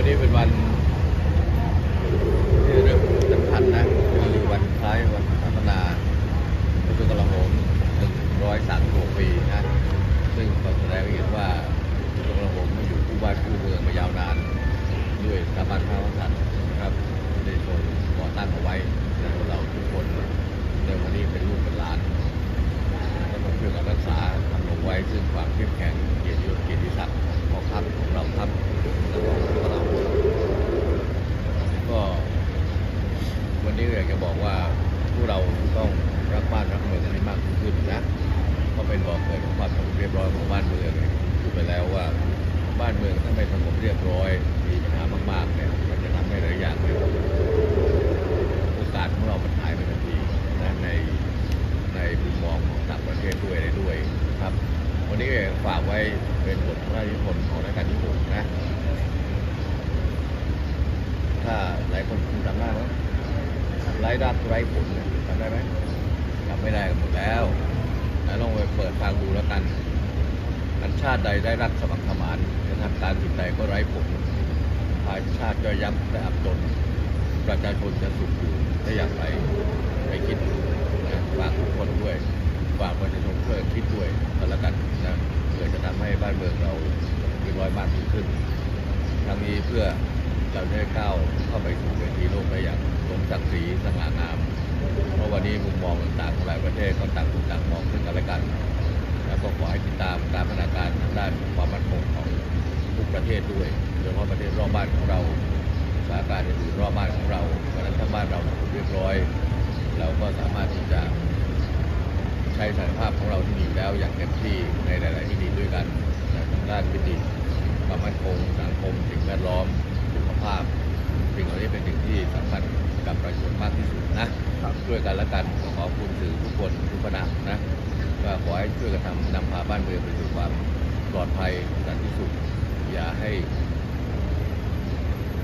นี้เป็นวันที่เริ่มสำคัญนะคือวันคล้ายวันสถาปนากระทรวงกลาโหม136 ปีนะซึ่งก็แสดงให้เห็นว่ากระทรวงกลาโหมอยู่คู่บ้านคู่เมืองมายาวนานด้วยสถาบันพระมหากษัตริย์นะครับได้ทรงก่อตั้งเอาไว้และเราทุกคนในวันนี้เป็นลูกเป็นหลานก็ต้องช่วยกันรักษาทำลงไว้ซึ่งความเข้มแข็งเกียรติยศเกียรติศักดิ์ของทัพของเราทัพและของกลาโหมก็วันนี้อยากจะบอกว่าพวกเราต้องรักบ้านรักเมืองกันให้มากขึ้นนะเพราะเป็นบ่อเกิดของความสงบเรียบร้อยของบ้านเมืองพูดไปแล้วว่าบ้านเมืองถ้าไม่สงบเรียบร้อยมีปัญหามากๆเนี่ยมันจะทำให้หลายอย่างเนี่ยโอกาสของเรามันหายไปทันทีนะในมุมมองของต่างประเทศด้วยอะไรด้วยครับวันนี้ฝากไว้เป็นบทพระราชนิพนธ์ของรัชกาลที่ 6นะถ้าหลายคนคงจำได้ไหมไร้รักไร้ผลจำได้ไหมจำไม่ได้กันหมดแล้วลองไปเปิดฟังดูแล้วกันอันชาติใดได้รักสมัครสมานจะทำการสิ่งใดก็ไร้ผลภายชาติย่อยยับและอับจนประชาชนจะสุขอยู่ได้อย่างไรไม่คิดนะฝากทุกคนด้วยฝากประชาชนช่วยคิดด้วยกันแล้วกันนะเพื่อจะทำให้บ้านเมืองเราเรียบร้อยมากขึ้นทางนี้เพื่อเราได้ก้าวเข้าไปสู่เวทีโลกได้อย่างสมศักดิ์ศรีสง่างามเพราะวันนี้มุมมองต่างๆของหลายประเทศก็ต่างคนต่างมองซึ่งกันและกันแล้วก็ขอให้ติดตามการพัฒนาการทางด้านความมั่นคงของทุกประเทศด้วยโดยเฉพาะประเทศรอบบ้านของเราสถานการณ์อื่นรอบบ้านของเราเพราะฉะนั้นถ้าบ้านเราเรียบร้อยเราก็สามารถที่จะใช้ศักยภาพของเราที่มีแล้วอย่างเต็มที่ในหลายๆมิติด้วยกันทางด้านมิติความมั่นคงสังคมสิ่งแวดล้อมสุขภาพสิ่งเหล่านี้เป็นสิ่งที่สำคัญกับประชาชนมากที่สุดนะช่วยกันและกันขอบคุณสื่อทุกคนทุกคณะนะก็ขอให้ช่วยกันนำพาบ้านเมืองไปสู่ความปลอดภัยสันติสุขอย่าให้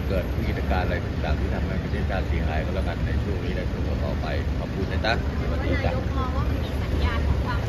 เกิดวิกฤตการณ์อะไรต่างๆที่ทำให้ประเทศชาติเสียหายก็แล้วกันในช่วงนี้และช่วงต่อไปขอบคุณนะจ๊ะสวัสดีจ้ะนายกมองว่ามันมีสัญญาณของความ